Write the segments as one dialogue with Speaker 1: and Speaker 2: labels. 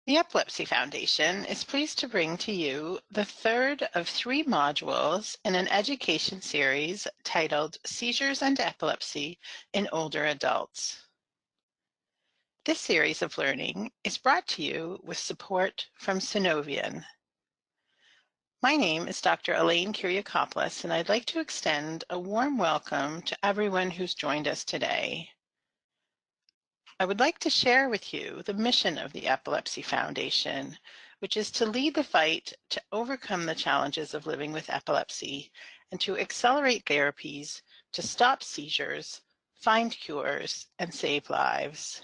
Speaker 1: The Epilepsy Foundation is pleased to bring to you the third of 3 modules in an education series titled Seizures and Epilepsy in Older Adults. This series of learning is brought to you with support from Synovian. My name is Dr. Elaine Kyriakopoulos, and I'd like to extend a warm welcome to everyone who's joined us today. I would like to share with you the mission of the Epilepsy Foundation, which is to lead the fight to overcome the challenges of living with epilepsy and to accelerate therapies to stop seizures, find cures, and save lives.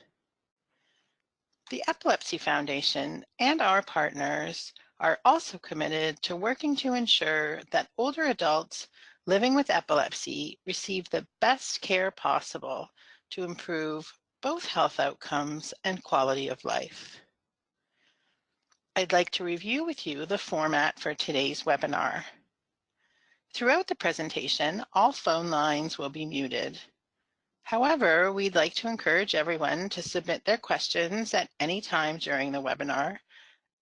Speaker 1: The Epilepsy Foundation and our partners are also committed to working to ensure that older adults living with epilepsy receive the best care possible to improve both health outcomes and quality of life. I'd like to review with you the format for today's webinar. Throughout the presentation, all phone lines will be muted. However, we'd like to encourage everyone to submit their questions at any time during the webinar.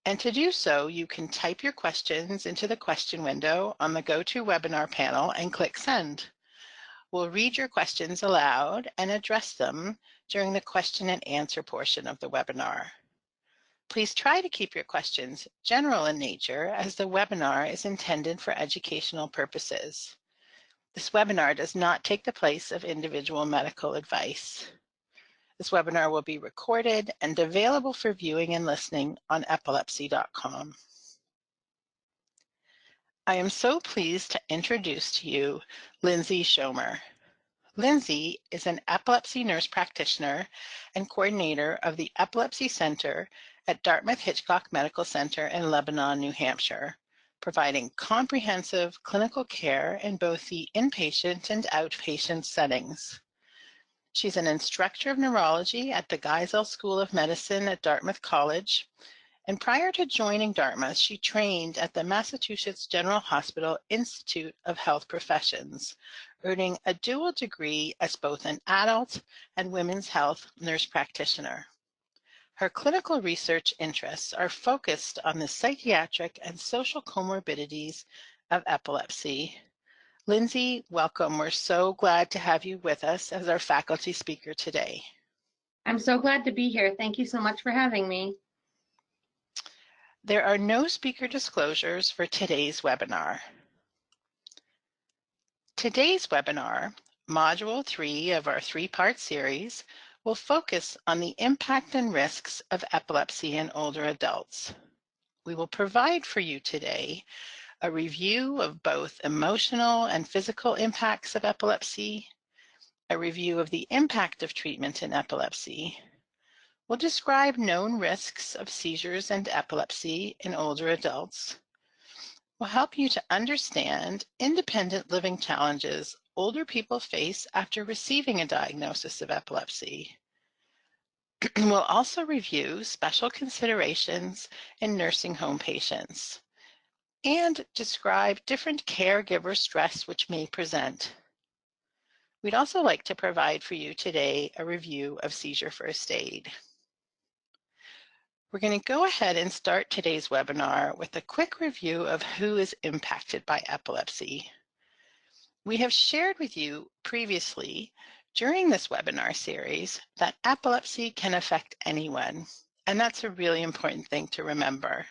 Speaker 1: And to do so, you can type your questions into the question window on the GoToWebinar panel and click Send. We'll read your questions aloud and address them during the question and answer portion of the webinar. Please try to keep your questions general in nature, as the webinar is intended for educational purposes. This webinar does not take the place of individual medical advice. This webinar will be recorded and available for viewing and listening on epilepsy.com. I am so pleased to introduce to you Lindsay Schomer. Lindsay is an epilepsy nurse practitioner and coordinator of the Epilepsy Center at Dartmouth-Hitchcock Medical Center in Lebanon, New Hampshire, providing comprehensive clinical care in both the inpatient and outpatient settings. She's an instructor of neurology at the Geisel School of Medicine at Dartmouth College, and prior to joining Dartmouth, she trained at the Massachusetts General Hospital Institute of Health Professions, earning a dual degree as both an adult and women's health nurse practitioner. Her clinical research interests are focused on the psychiatric and social comorbidities of epilepsy. Lindsay, welcome. We're so glad to have you with us as our faculty speaker today.
Speaker 2: I'm so glad to be here. Thank you so much for having me.
Speaker 1: There are no speaker disclosures for today's webinar. Today's webinar, Module 3 of our 3-part series, will focus on the impact and risks of epilepsy in older adults. We will provide for you today a review of both emotional and physical impacts of epilepsy, a review of the impact of treatment in epilepsy. We'll describe known risks of seizures and epilepsy in older adults. We'll help you to understand independent living challenges older people face after receiving a diagnosis of epilepsy. We'll also review special considerations in nursing home patients and describe different caregiver stress which may present. We'd also like to provide for you today a review of seizure first aid. We're going to go ahead and start today's webinar with a quick review of who is impacted by epilepsy. We have shared with you previously during this webinar series that epilepsy can affect anyone, and that's a really important thing to remember.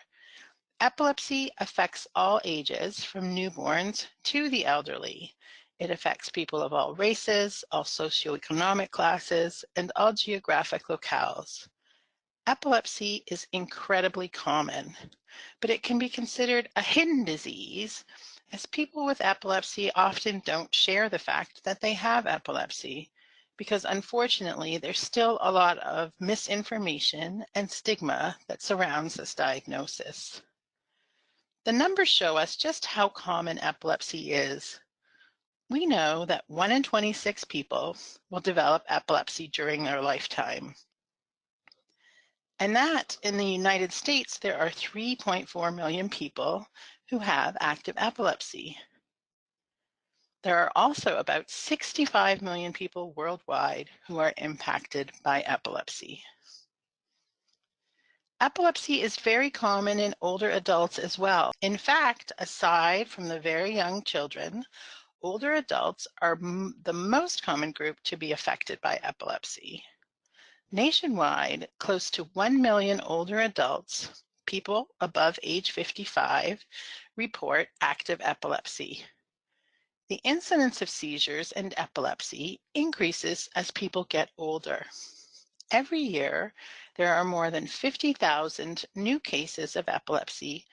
Speaker 1: Epilepsy affects all ages, from newborns to the elderly. It affects people of all races, all socioeconomic classes, and all geographic locales. Epilepsy is incredibly common, but it can be considered a hidden disease, as people with epilepsy often don't share the fact that they have epilepsy, because unfortunately there's still a lot of misinformation and stigma that surrounds this diagnosis. The numbers show us just how common epilepsy is. We know that 1 in 26 people will develop epilepsy during their lifetime. And that in the United States, there are 3.4 million people who have active epilepsy. There are also about 65 million people worldwide who are impacted by epilepsy. Epilepsy is very common in older adults as well. In fact, aside from the very young children, older adults are the most common group to be affected by epilepsy. Nationwide, close to 1 million older adults, people above age 55, report active epilepsy. The incidence of seizures and epilepsy increases as people get older. Every year, there are more than 50,000 new cases of epilepsy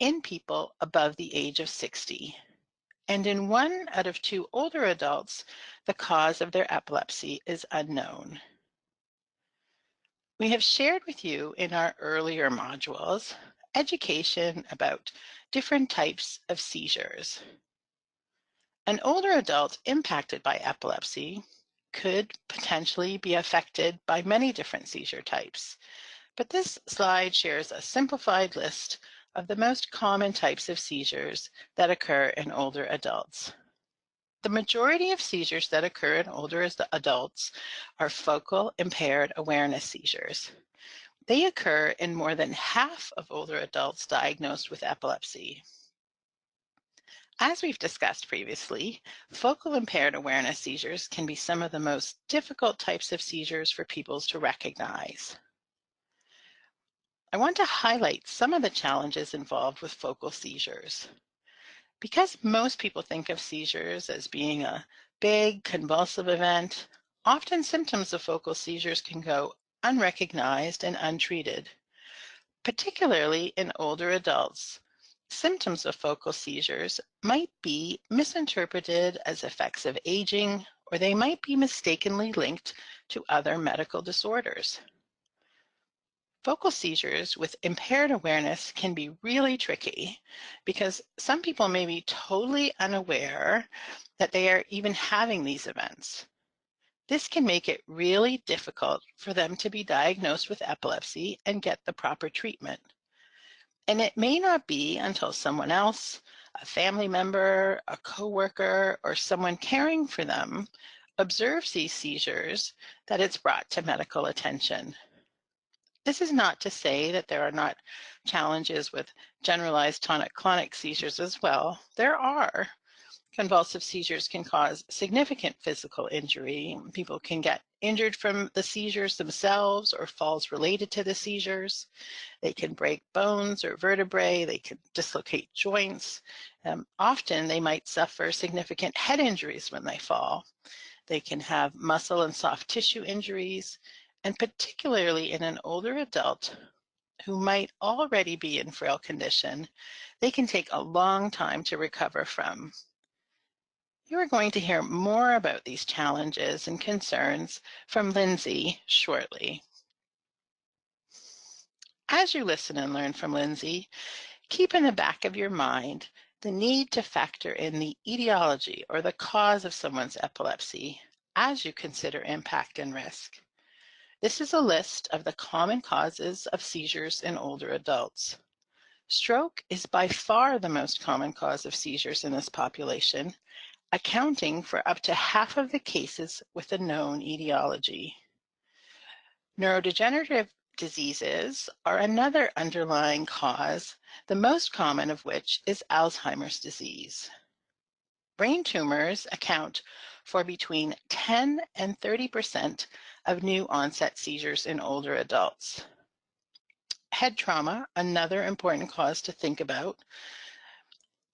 Speaker 1: in people above the age of 60. And in 1 out of 2 older adults, the cause of their epilepsy is unknown. We have shared with you in our earlier modules education about different types of seizures. An older adult impacted by epilepsy could potentially be affected by many different seizure types, but this slide shares a simplified list of the most common types of seizures that occur in older adults. The majority of seizures that occur in older adults are focal impaired awareness seizures. They occur in more than half of older adults diagnosed with epilepsy. As we've discussed previously, focal impaired awareness seizures can be some of the most difficult types of seizures for people to recognize. I want to highlight some of the challenges involved with focal seizures. Because most people think of seizures as being a big convulsive event, often symptoms of focal seizures can go unrecognized and untreated. Particularly in older adults, symptoms of focal seizures might be misinterpreted as effects of aging, or they might be mistakenly linked to other medical disorders. Focal seizures with impaired awareness can be really tricky because some people may be totally unaware that they are even having these events. This can make it really difficult for them to be diagnosed with epilepsy and get the proper treatment. And it may not be until someone else, a family member, a coworker, or someone caring for them observes these seizures that it's brought to medical attention. This is not to say that there are not challenges with generalized tonic-clonic seizures as well. There are. Convulsive seizures can cause significant physical injury. People can get injured from the seizures themselves or falls related to the seizures. They can break bones or vertebrae. They can dislocate joints. Often they might suffer significant head injuries when they fall. They can have muscle and soft tissue injuries, and particularly in an older adult who might already be in frail condition, they can take a long time to recover from. You are going to hear more about these challenges and concerns from Lindsay shortly. As you listen and learn from Lindsay, keep in the back of your mind the need to factor in the etiology or the cause of someone's epilepsy as you consider impact and risk. This is a list of the common causes of seizures in older adults. Stroke is by far the most common cause of seizures in this population, accounting for up to half of the cases with a known etiology. Neurodegenerative diseases are another underlying cause, the most common of which is Alzheimer's disease. Brain tumors account for between 10 and 30% of new onset seizures in older adults. Head trauma, another important cause to think about.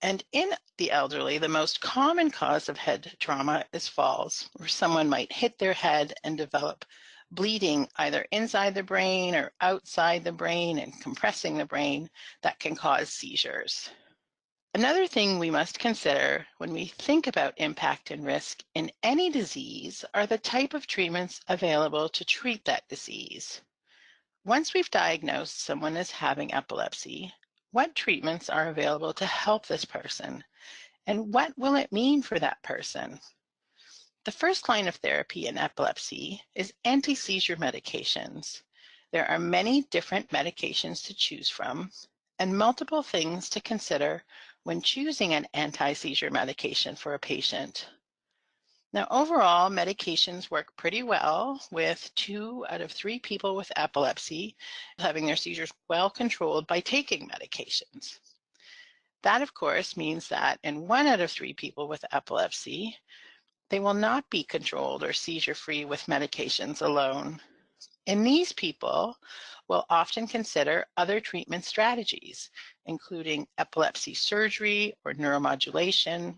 Speaker 1: And in the elderly, the most common cause of head trauma is falls, where someone might hit their head and develop bleeding either inside the brain or outside the brain and compressing the brain that can cause seizures. Another thing we must consider when we think about impact and risk in any disease are the type of treatments available to treat that disease. Once we've diagnosed someone as having epilepsy, what treatments are available to help this person? And what will it mean for that person? The first line of therapy in epilepsy is anti-seizure medications. There are many different medications to choose from and multiple things to consider when choosing an anti-seizure medication for a patient. Now, overall, medications work pretty well with 2 out of 3 people with epilepsy having their seizures well controlled by taking medications. That, of course, means that in 1 out of 3 people with epilepsy, they will not be controlled or seizure-free with medications alone. In these people, we'll often consider other treatment strategies, including epilepsy surgery or neuromodulation.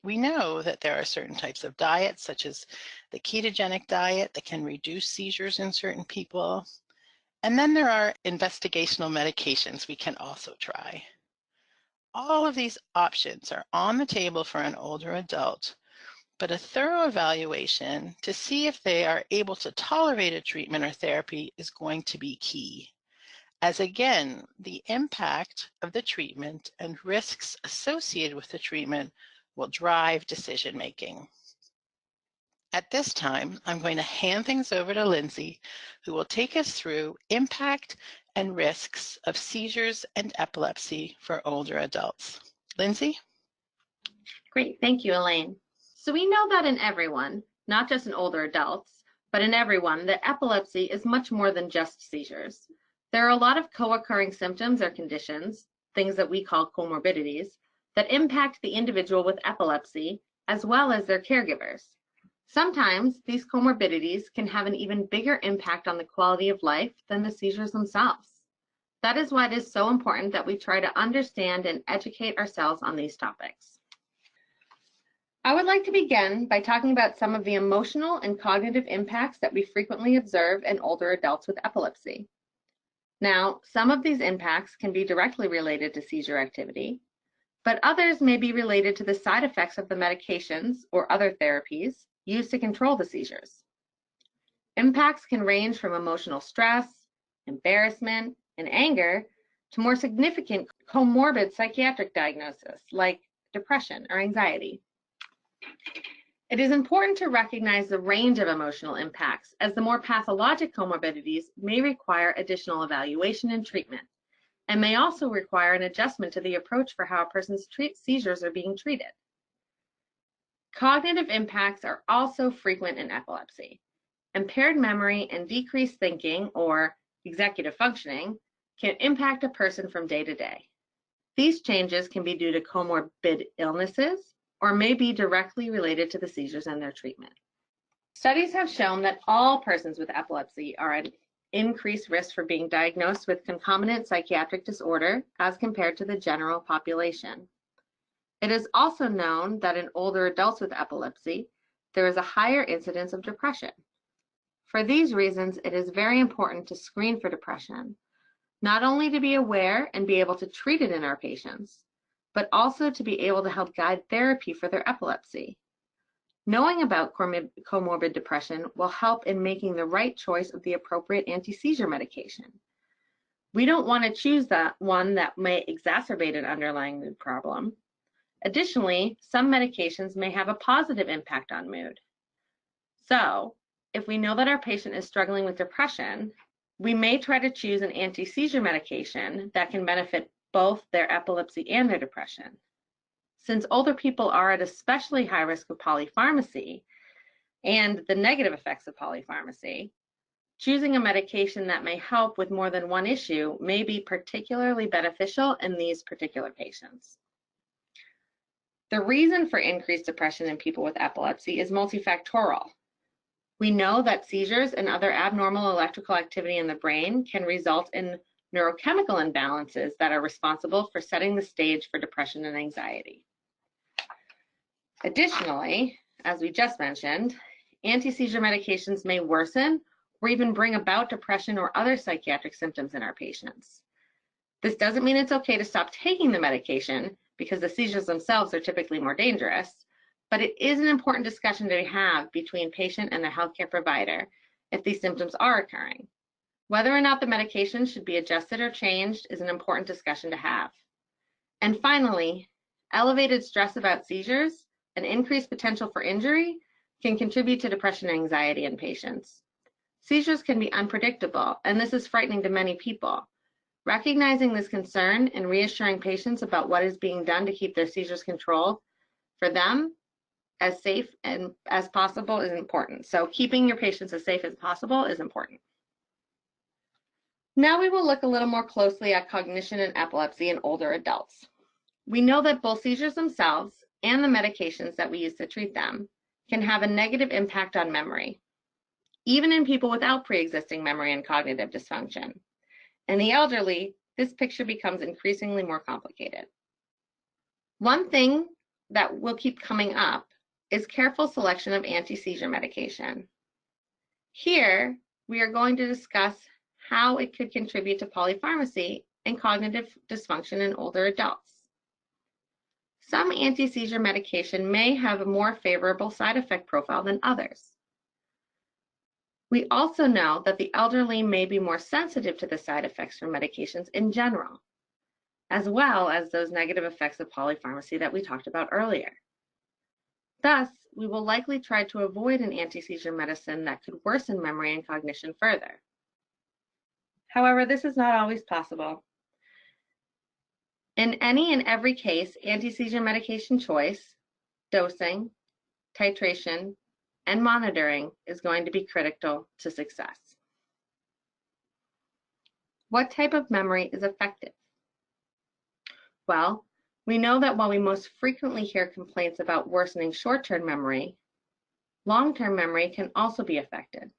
Speaker 1: We know that there are certain types of diets, such as the ketogenic diet, that can reduce seizures in certain people. And then there are investigational medications we can also try. All of these options are on the table for an older adult, but a thorough evaluation to see if they are able to tolerate a treatment or therapy is going to be key. As again, the impact of the treatment and risks associated with the treatment will drive decision making. At this time, I'm going to hand things over to Lindsay, who will take us through impact and risks of seizures and epilepsy for older adults. Lindsay?
Speaker 2: Great, thank you, Elaine. So we know that in everyone, not just in older adults, but in everyone, that epilepsy is much more than just seizures. There are a lot of co-occurring symptoms or conditions, things that we call comorbidities, that impact the individual with epilepsy as well as their caregivers. Sometimes these comorbidities can have an even bigger impact on the quality of life than the seizures themselves. That is why it is so important that we try to understand and educate ourselves on these topics. I would like to begin by talking about some of the emotional and cognitive impacts that we frequently observe in older adults with epilepsy. Now, some of these impacts can be directly related to seizure activity, but others may be related to the side effects of the medications or other therapies used to control the seizures. Impacts can range from emotional stress, embarrassment, and anger to more significant comorbid psychiatric diagnosis like depression or anxiety. It is important to recognize the range of emotional impacts, as the more pathologic comorbidities may require additional evaluation and treatment, and may also require an adjustment to the approach for how a person's seizures are being treated. Cognitive impacts are also frequent in epilepsy. Impaired memory and decreased thinking, or executive functioning, can impact a person from day to day. These changes can be due to comorbid illnesses or may be directly related to the seizures and their treatment. Studies have shown that all persons with epilepsy are at increased risk for being diagnosed with concomitant psychiatric disorder as compared to the general population. It is also known that in older adults with epilepsy, there is a higher incidence of depression. For these reasons, it is very important to screen for depression, not only to be aware and be able to treat it in our patients, but also to be able to help guide therapy for their epilepsy. Knowing about comorbid depression will help in making the right choice of the appropriate anti-seizure medication. We don't want to choose that one that may exacerbate an underlying mood problem. Additionally, some medications may have a positive impact on mood. So, if we know that our patient is struggling with depression, we may try to choose an anti-seizure medication that can benefit both their epilepsy and their depression. Since older people are at especially high risk of polypharmacy and the negative effects of polypharmacy, choosing a medication that may help with more than one issue may be particularly beneficial in these particular patients. The reason for increased depression in people with epilepsy is multifactorial. We know that seizures and other abnormal electrical activity in the brain can result in neurochemical imbalances that are responsible for setting the stage for depression and anxiety. Additionally, as we just mentioned, anti-seizure medications may worsen or even bring about depression or other psychiatric symptoms in our patients. This doesn't mean it's okay to stop taking the medication, because the seizures themselves are typically more dangerous, but it is an important discussion to have between patient and the healthcare provider if these symptoms are occurring. Whether or not the medication should be adjusted or changed is an important discussion to have. And finally, elevated stress about seizures and increased potential for injury can contribute to depression and anxiety in patients. Seizures can be unpredictable, and this is frightening to many people. Recognizing this concern and reassuring patients about what is being done to keep their seizures controlled for them as safe and as possible is important. So keeping your patients as safe as possible is important. Now we will look a little more closely at cognition and epilepsy in older adults. We know that both seizures themselves and the medications that we use to treat them can have a negative impact on memory, even in people without pre-existing memory and cognitive dysfunction. In the elderly, this picture becomes increasingly more complicated. One thing that will keep coming up is careful selection of anti-seizure medication. Here, we are going to discuss how it could contribute to polypharmacy and cognitive dysfunction in older adults. Some anti-seizure medication may have a more favorable side effect profile than others. We also know that the elderly may be more sensitive to the side effects from medications in general, as well as those negative effects of polypharmacy that we talked about earlier. Thus, we will likely try to avoid an anti-seizure medicine that could worsen memory and cognition further. However, this is not always possible. In any and every case, anti-seizure medication choice, dosing, titration, and monitoring is going to be critical to success. What type of memory is effective? Well, we know that while we most frequently hear complaints about worsening short-term memory, long-term memory can also be affected.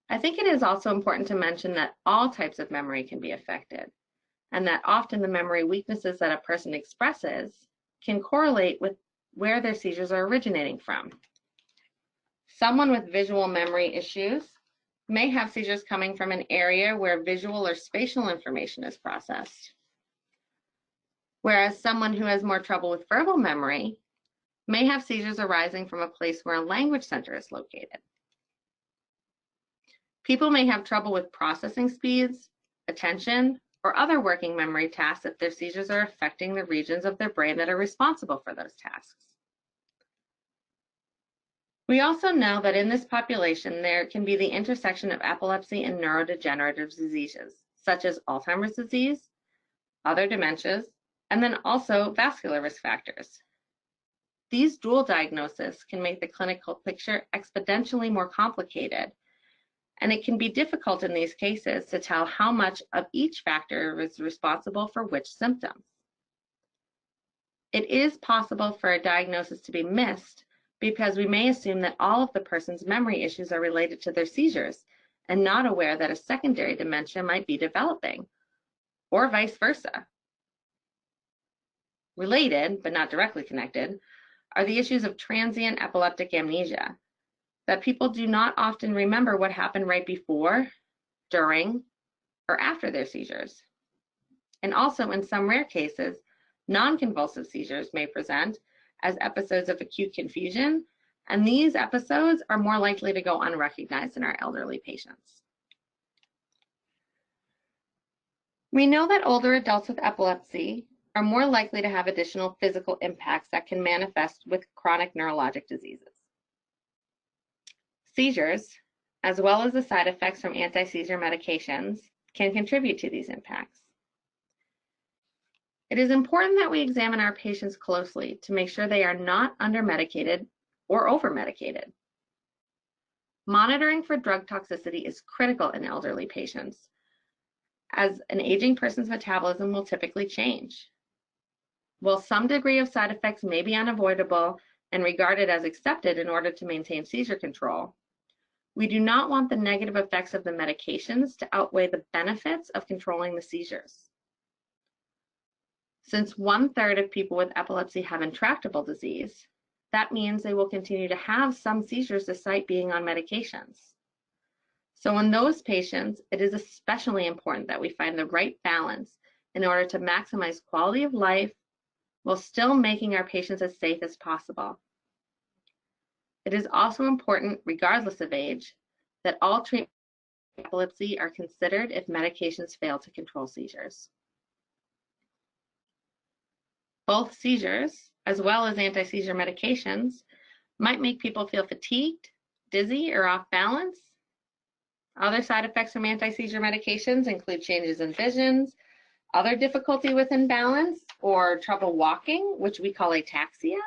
Speaker 2: I think it is also important to mention that all types of memory can be affected, and that often the memory weaknesses that a person expresses can correlate with where their seizures are originating from. Someone with visual memory issues may have seizures coming from an area where visual or spatial information is processed, whereas someone who has more trouble with verbal memory may have seizures arising from a place where a language center is located. People may have trouble with processing speeds, attention, or other working memory tasks if their seizures are affecting the regions of their brain that are responsible for those tasks. We also know that in this population, there can be the intersection of epilepsy and neurodegenerative diseases, such as Alzheimer's disease, other dementias, and then also vascular risk factors. These dual diagnoses can make the clinical picture exponentially more complicated, and it can be difficult in these cases to tell how much of each factor is responsible for which symptoms. It is possible for a diagnosis to be missed because we may assume that all of the person's memory issues are related to their seizures and not aware that a secondary dementia might be developing, or vice versa. Related, but not directly connected, are the issues of transient epileptic amnesia, that people do not often remember what happened right before, during, or after their seizures. And also, in some rare cases, non-convulsive seizures may present as episodes of acute confusion, and these episodes are more likely to go unrecognized in our elderly patients. We know that older adults with epilepsy are more likely to have additional physical impacts that can manifest with chronic neurologic diseases. Seizures, as well as the side effects from anti-seizure medications, can contribute to these impacts. It is important that we examine our patients closely to make sure they are not under-medicated or over-medicated. Monitoring for drug toxicity is critical in elderly patients, as an aging person's metabolism will typically change. While some degree of side effects may be unavoidable and regarded as accepted in order to maintain seizure control, we do not want the negative effects of the medications to outweigh the benefits of controlling the seizures. Since 1/3 of people with epilepsy have intractable disease, that means they will continue to have some seizures despite being on medications. So in those patients, it is especially important that we find the right balance in order to maximize quality of life while still making our patients as safe as possible. It is also important, regardless of age, that all treatments for epilepsy are considered if medications fail to control seizures. Both seizures, as well as anti-seizure medications, might make people feel fatigued, dizzy, or off balance. Other side effects from anti-seizure medications include changes in visions, other difficulty with imbalance, or trouble walking, which we call ataxia.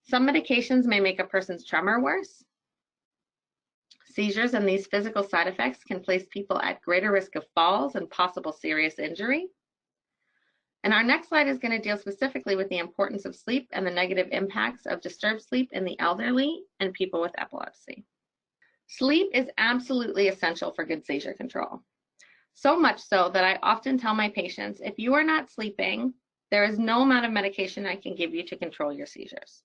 Speaker 2: Some medications may make a person's tremor worse. Seizures and these physical side effects can place people at greater risk of falls and possible serious injury. And our next slide is going to deal specifically with the importance of sleep and the negative impacts of disturbed sleep in the elderly and people with epilepsy. Sleep is absolutely essential for good seizure control. So much so that I often tell my patients, if you are not sleeping, there is no amount of medication I can give you to control your seizures.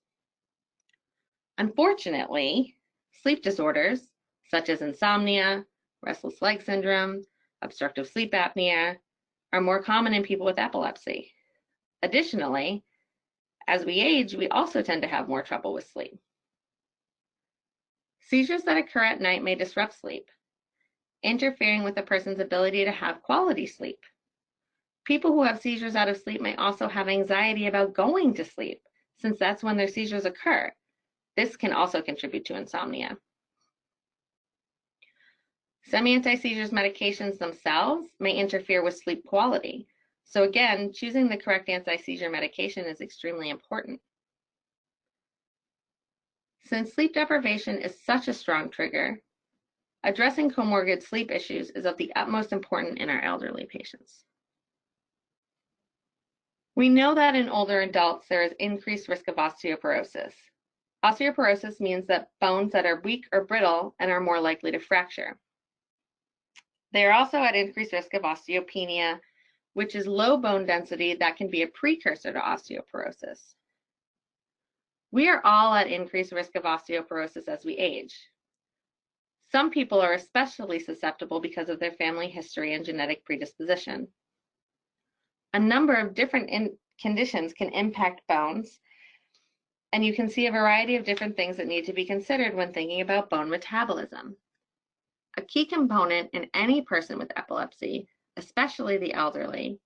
Speaker 2: Unfortunately, sleep disorders such as insomnia, restless leg syndrome, obstructive sleep apnea are more common in people with epilepsy. Additionally, as we age, we also tend to have more trouble with sleep. Seizures that occur at night may disrupt sleep, interfering with a person's ability to have quality sleep. People who have seizures out of sleep may also have anxiety about going to sleep, since that's when their seizures occur. This can also contribute to insomnia. Some anti-seizures medications themselves may interfere with sleep quality. So again, choosing the correct anti-seizure medication is extremely important. Since sleep deprivation is such a strong trigger, addressing comorbid sleep issues is of the utmost importance in our elderly patients. We know that in older adults, there is increased risk of osteoporosis. Osteoporosis means that bones that are weak or brittle and are more likely to fracture. They are also at increased risk of osteopenia, which is low bone density that can be a precursor to osteoporosis. We are all at increased risk of osteoporosis as we age. Some people are especially susceptible because of their family history and genetic predisposition. A number of different conditions can impact bones, and you can see a variety of different things that need to be considered when thinking about bone metabolism. A key component in any person with epilepsy, especially the elderly,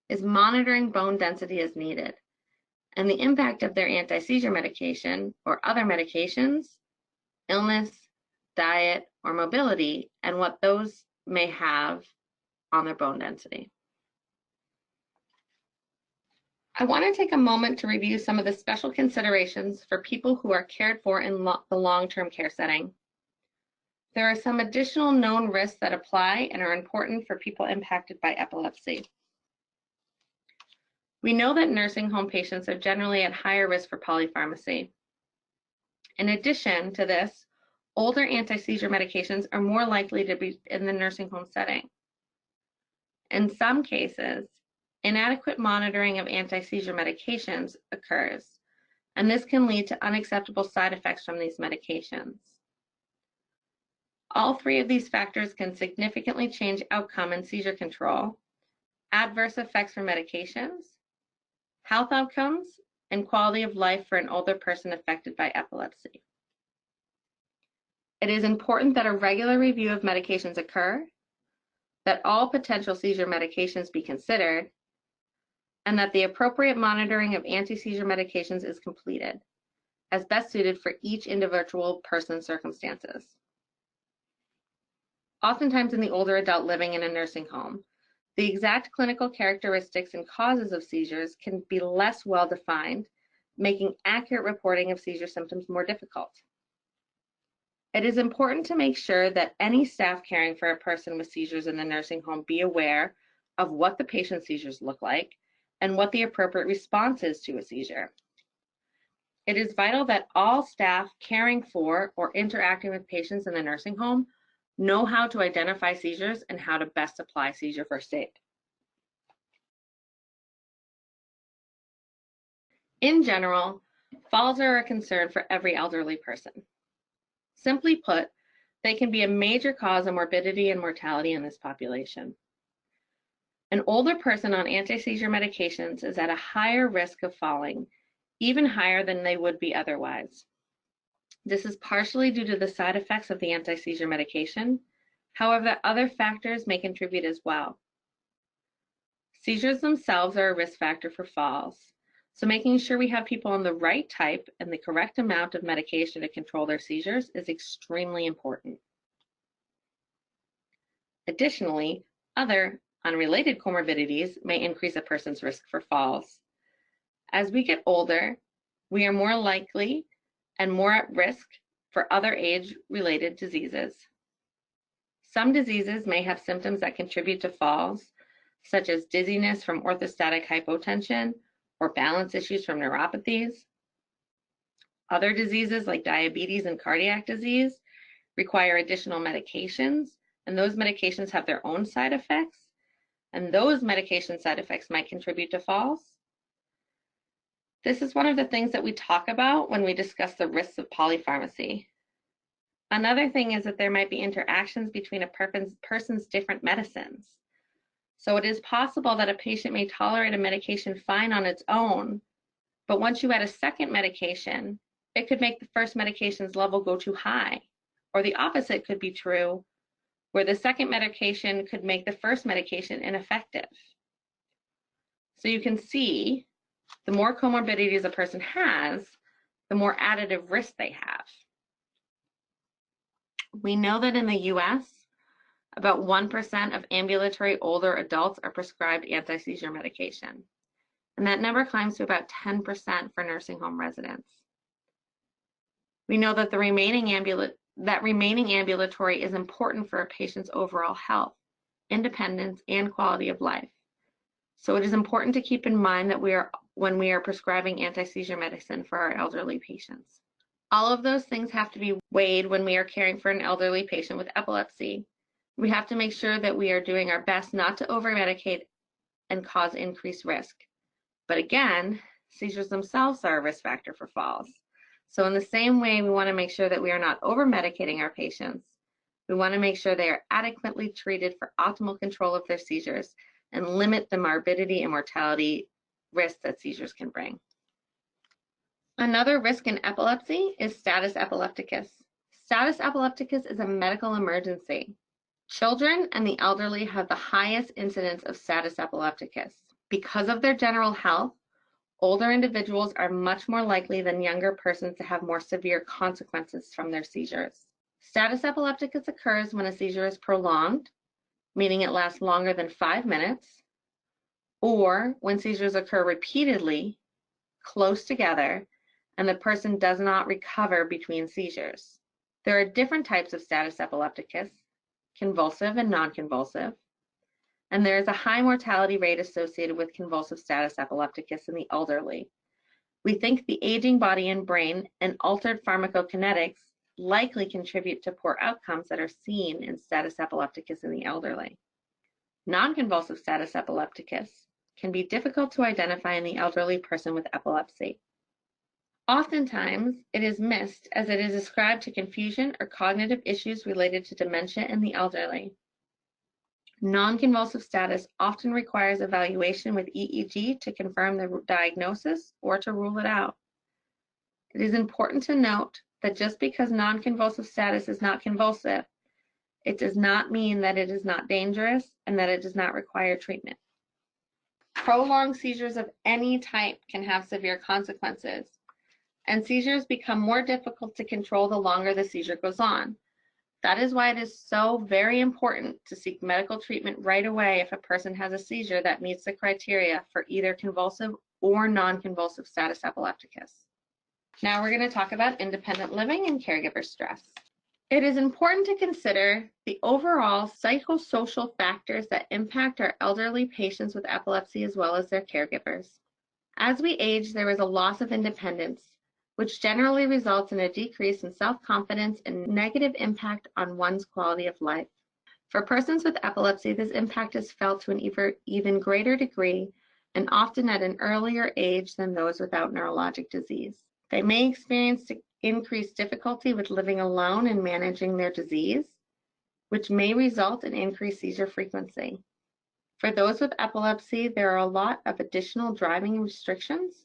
Speaker 2: is monitoring bone density as needed, and the impact of their anti-seizure medication or other medications, illness, diet, or mobility, and what those may have on their bone density. I want to take a moment to review some of the special considerations for people who are cared for in the long-term care setting. There are some additional known risks that apply and are important for people impacted by epilepsy. We know that nursing home patients are generally at higher risk for polypharmacy. In addition to this, older anti-seizure medications are more likely to be in the nursing home setting. In some cases, inadequate monitoring of anti-seizure medications occurs, and this can lead to unacceptable side effects from these medications. All three of these factors can significantly change outcome in seizure control, adverse effects from medications, health outcomes, and quality of life for an older person affected by epilepsy. It is important that a regular review of medications occur, that all potential seizure medications be considered, and that the appropriate monitoring of anti-seizure medications is completed, as best suited for each individual person's circumstances. Oftentimes in the older adult living in a nursing home, the exact clinical characteristics and causes of seizures can be less well defined, making accurate reporting of seizure symptoms more difficult. It is important to make sure that any staff caring for a person with seizures in the nursing home be aware of what the patient's seizures look like and what the appropriate response is to a seizure. It is vital that all staff caring for or interacting with patients in the nursing home know how to identify seizures and how to best apply seizure first aid. In general, falls are a concern for every elderly person. Simply put, they can be a major cause of morbidity and mortality in this population. An older person on anti-seizure medications is at a higher risk of falling, even higher than they would be otherwise. This is partially due to the side effects of the anti-seizure medication. However, other factors may contribute as well. Seizures themselves are a risk factor for falls, so making sure we have people on the right type and the correct amount of medication to control their seizures is extremely important. Additionally, other unrelated comorbidities may increase a person's risk for falls. As we get older, we are more likely and more at risk for other age-related diseases. Some diseases may have symptoms that contribute to falls, such as dizziness from orthostatic hypotension or balance issues from neuropathies. Other diseases like diabetes and cardiac disease require additional medications, and those medications have their own side effects, and those medication side effects might contribute to falls. This is one of the things that we talk about when we discuss the risks of polypharmacy. Another thing is that there might be interactions between a person's different medicines. So it is possible that a patient may tolerate a medication fine on its own, but once you add a second medication, it could make the first medication's level go too high. Or the opposite could be true, where the second medication could make the first medication ineffective. So you can see the more comorbidities a person has, the more additive risk they have. We know that in the US, about 1% of ambulatory older adults are prescribed anti-seizure medication. And that number climbs to about 10% for nursing home residents. We know that the remaining ambulatory is important for a patient's overall health, independence, and quality of life. So it is important to keep in mind that when we are prescribing anti-seizure medicine for our elderly patients. All of those things have to be weighed when we are caring for an elderly patient with epilepsy. We have to make sure that we are doing our best not to over-medicate and cause increased risk. But again, seizures themselves are a risk factor for falls. So in the same way, we want to make sure that we are not over-medicating our patients. We want to make sure they are adequately treated for optimal control of their seizures and limit the morbidity and mortality risks that seizures can bring. Another risk in epilepsy is status epilepticus. Status epilepticus is a medical emergency. Children and the elderly have the highest incidence of status epilepticus. Because of their general health, older individuals are much more likely than younger persons to have more severe consequences from their seizures. Status epilepticus occurs when a seizure is prolonged, meaning it lasts longer than 5 minutes, or when seizures occur repeatedly, close together, and the person does not recover between seizures. There are different types of status epilepticus, convulsive and non-convulsive, and there is a high mortality rate associated with convulsive status epilepticus in the elderly. We think the aging body and brain and altered pharmacokinetics likely contribute to poor outcomes that are seen in status epilepticus in the elderly. Non-convulsive status epilepticus can be difficult to identify in the elderly person with epilepsy. Oftentimes, it is missed as it is ascribed to confusion or cognitive issues related to dementia in the elderly. Non-convulsive status often requires evaluation with EEG to confirm the diagnosis or to rule it out. It is important to note that just because non-convulsive status is not convulsive, it does not mean that it is not dangerous and that it does not require treatment. Prolonged seizures of any type can have severe consequences, and seizures become more difficult to control the longer the seizure goes on. That is why it is so very important to seek medical treatment right away if a person has a seizure that meets the criteria for either convulsive or non-convulsive status epilepticus. Now we're going to talk about independent living and caregiver stress. It is important to consider the overall psychosocial factors that impact our elderly patients with epilepsy as well as their caregivers. As we age, there is a loss of independence, which generally results in a decrease in self-confidence and negative impact on one's quality of life. For persons with epilepsy, this impact is felt to an even greater degree and often at an earlier age than those without neurologic disease. They may experience increased difficulty with living alone and managing their disease, which may result in increased seizure frequency. For those with epilepsy, there are a lot of additional driving restrictions,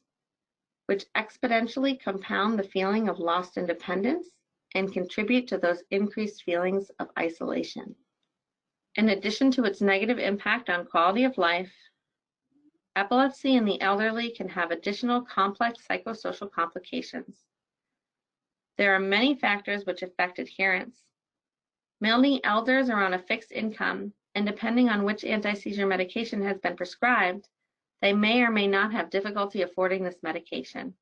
Speaker 2: which exponentially compound the feeling of lost independence and contribute to those increased feelings of isolation. In addition to its negative impact on quality of life, epilepsy in the elderly can have additional complex psychosocial complications. There are many factors which affect adherence. Many elders are on a fixed income, and depending on which anti-seizure medication has been prescribed, they may or may not have difficulty affording this medication.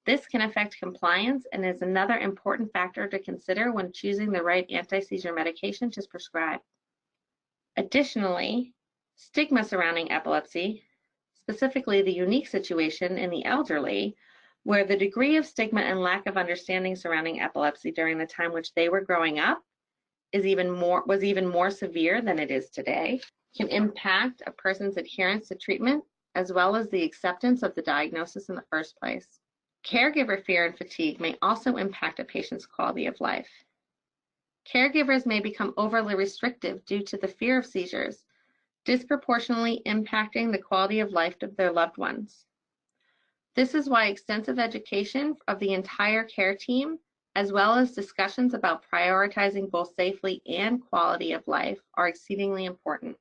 Speaker 2: This can affect compliance and is another important factor to consider when choosing the right anti-seizure medication to prescribe. Additionally, stigma surrounding epilepsy, specifically the unique situation in the elderly, where the degree of stigma and lack of understanding surrounding epilepsy during the time which they were growing up was even more severe than it is today, can impact a person's adherence to treatment as well as the acceptance of the diagnosis in the first place. Caregiver fear and fatigue may also impact a patient's quality of life. Caregivers may become overly restrictive due to the fear of seizures, disproportionately impacting the quality of life of their loved ones. This is why extensive education of the entire care team, as well as discussions about prioritizing both safety and quality of life, are exceedingly important.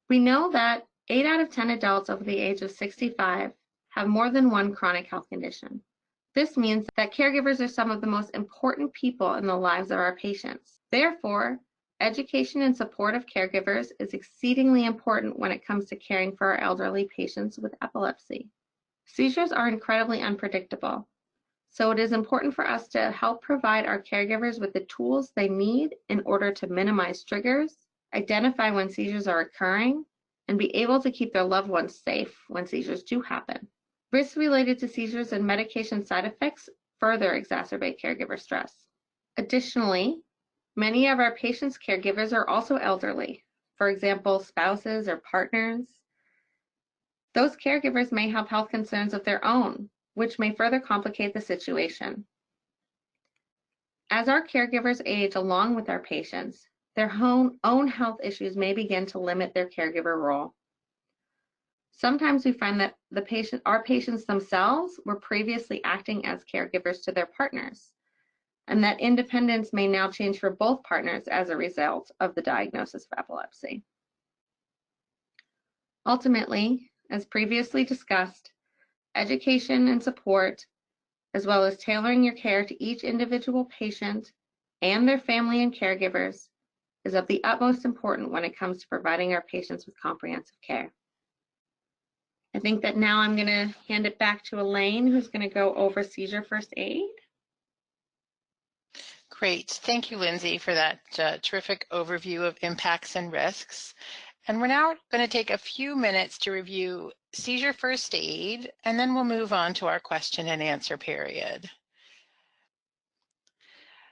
Speaker 2: We know that 8 out of 10 adults over the age of 65 have more than one chronic health condition. This means that caregivers are some of the most important people in the lives of our patients. Therefore, education and support of caregivers is exceedingly important when it comes to caring for our elderly patients with epilepsy. Seizures are incredibly unpredictable, so it is important for us to help provide our caregivers with the tools they need in order to minimize triggers, identify when seizures are occurring, and be able to keep their loved ones safe when seizures do happen. Risks related to seizures and medication side effects further exacerbate caregiver stress. Additionally, many of our patients' caregivers are also elderly, for example, spouses or partners. Those caregivers may have health concerns of their own, which may further complicate the situation. As our caregivers age along with our patients, their own health issues may begin to limit their caregiver role. Sometimes we find that our patients themselves were previously acting as caregivers to their partners, and that independence may now change for both partners as a result of the diagnosis of epilepsy. Ultimately, as previously discussed, education and support, as well as tailoring your care to each individual patient and their family and caregivers, is of the utmost importance when it comes to providing our patients with comprehensive care. I think that now I'm going to hand it back to Elaine, who's going to go over seizure first aid.
Speaker 1: Great. Thank you, Lindsay, for that terrific overview of impacts and risks. And we're now going to take a few minutes to review seizure first aid, and then we'll move on to our question and answer period.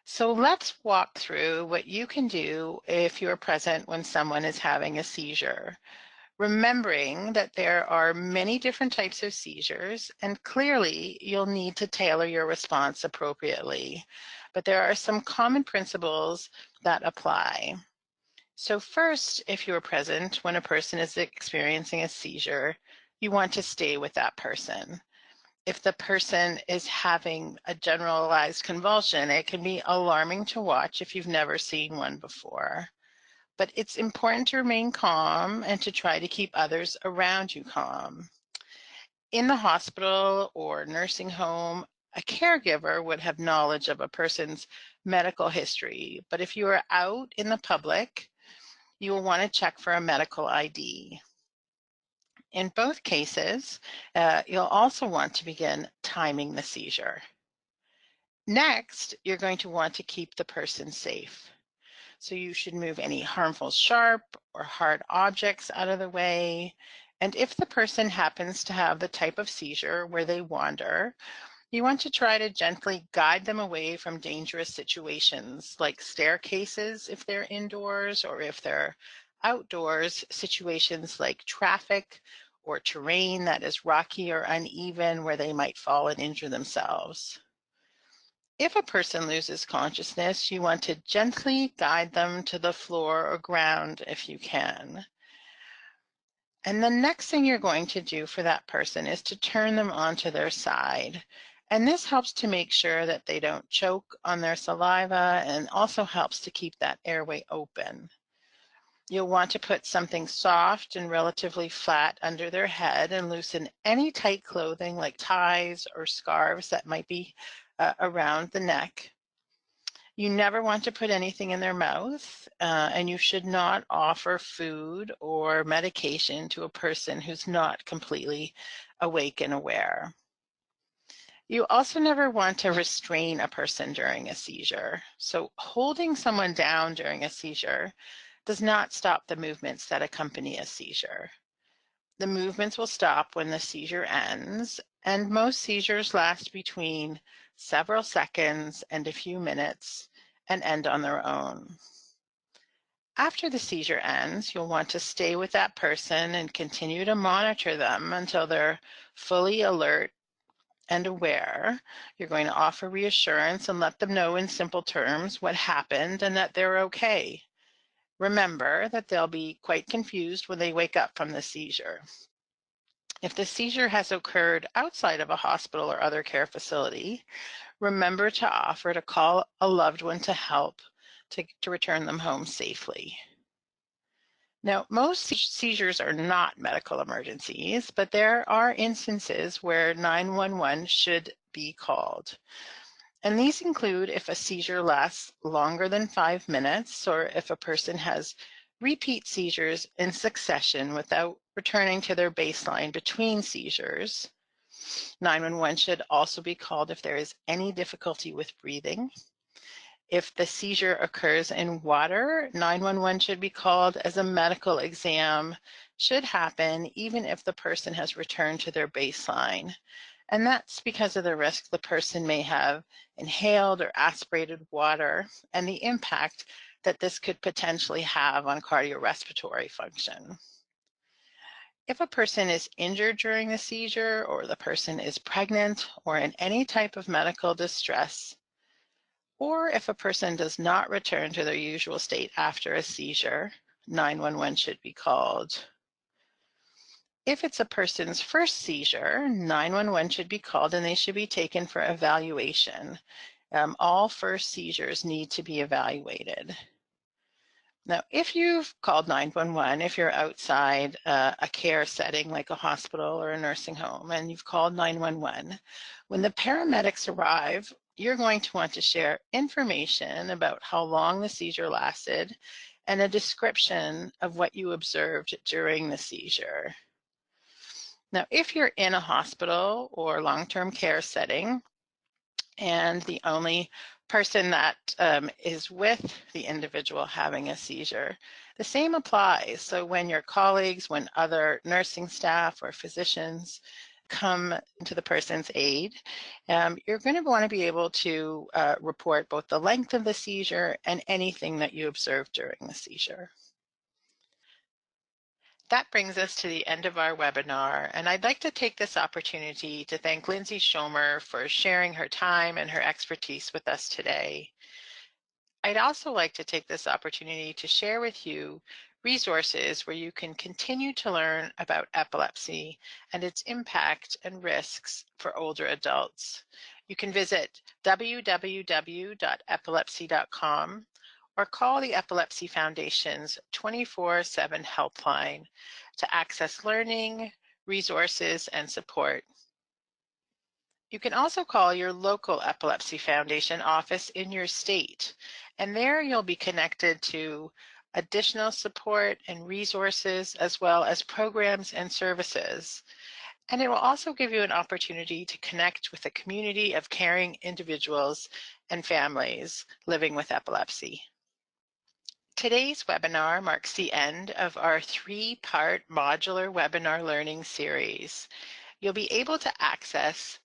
Speaker 1: So let's walk through what you can do if you're present when someone is having a seizure. Remembering that there are many different types of seizures, and clearly you'll need to tailor your response appropriately. But there are some common principles that apply. So first, if you're present when a person is experiencing a seizure, you want to stay with that person. If the person is having a generalized convulsion, it can be alarming to watch if you've never seen one before. But it's important to remain calm and to try to keep others around you calm. In the hospital or nursing home, a caregiver would have knowledge of a person's medical history, but if you are out in the public, you will want to check for a medical ID. In both cases, you'll also want to begin timing the seizure. Next, you're going to want to keep the person safe. So you should move any harmful, sharp, or hard objects out of the way. And if the person happens to have the type of seizure where they wander, you want to try to gently guide them away from dangerous situations like staircases if they're indoors, or if they're outdoors, situations like traffic or terrain that is rocky or uneven where they might fall and injure themselves. If a person loses consciousness, you want to gently guide them to the floor or ground if you can. And the next thing you're going to do for that person is to turn them onto their side. And this helps to make sure that they don't choke on their saliva, and also helps to keep that airway open. You'll want to put something soft and relatively flat under their head and loosen any tight clothing like ties or scarves that might be around the neck. You never want to put anything in their mouth, and you should not offer food or medication to a person who's not completely awake and aware. You also never want to restrain a person during a seizure. So holding someone down during a seizure does not stop the movements that accompany a seizure. The movements will stop when the seizure ends, and most seizures last between several seconds and a few minutes and end on their own. After the seizure ends, you'll want to stay with that person and continue to monitor them until they're fully alert and aware. You're going to offer reassurance and let them know in simple terms what happened and that they're okay. Remember that they'll be quite confused when they wake up from the seizure. If the seizure has occurred outside of a hospital or other care facility, remember to offer to call a loved one to help to return them home safely. Now, most seizures are not medical emergencies, but there are instances where 911 should be called. And these include if a seizure lasts longer than 5 minutes, or if a person has repeat seizures in succession without returning to their baseline between seizures. 911 should also be called if there is any difficulty with breathing. If the seizure occurs in water, 911 should be called as a medical exam should happen even if the person has returned to their baseline. And that's because of the risk the person may have inhaled or aspirated water and the impact that this could potentially have on cardiorespiratory function. If a person is injured during the seizure, or the person is pregnant or in any type of medical distress, or if a person does not return to their usual state after a seizure, 911 should be called. If it's a person's first seizure, 911 should be called and they should be taken for evaluation. All first seizures need to be evaluated. Now, if you've called 911, if you're outside a care setting like a hospital or a nursing home, and you've called 911, when the paramedics arrive, you're going to want to share information about how long the seizure lasted and a description of what you observed during the seizure. Now, if you're in a hospital or long-term care setting, and the only person that is with the individual having a seizure, the same applies. So when your colleagues, when other nursing staff or physicians come to the person's aid, you're going to want to be able to report both the length of the seizure and anything that you observed during the seizure. That brings us to the end of our webinar, and I'd like to take this opportunity to thank Lindsay Schomer for sharing her time and her expertise with us today. I'd also like to take this opportunity to share with you resources where you can continue to learn about epilepsy and its impact and risks for older adults. You can visit www.epilepsy.com or call the Epilepsy Foundation's 24/7 helpline to access learning, resources, and support. You can also call your local Epilepsy Foundation office in your state, and there you'll be connected to additional support and resources, as well as programs and services. And it will also give you an opportunity to connect with a community of caring individuals and families living with epilepsy. Today's webinar marks the end of our three-part modular webinar learning series. You'll be able to access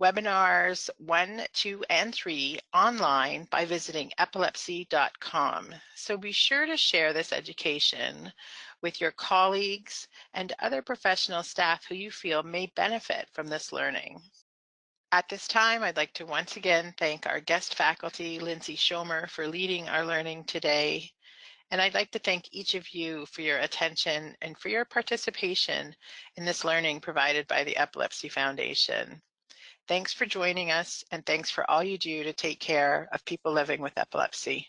Speaker 1: webinars 1, 2, and 3 online by visiting epilepsy.com. So be sure to share this education with your colleagues and other professional staff who you feel may benefit from this learning. At this time, I'd like to once again thank our guest faculty, Lindsay Schomer, for leading our learning today. And I'd like to thank each of you for your attention and for your participation in this learning provided by the Epilepsy Foundation. Thanks for joining us, and thanks for all you do to take care of people living with epilepsy.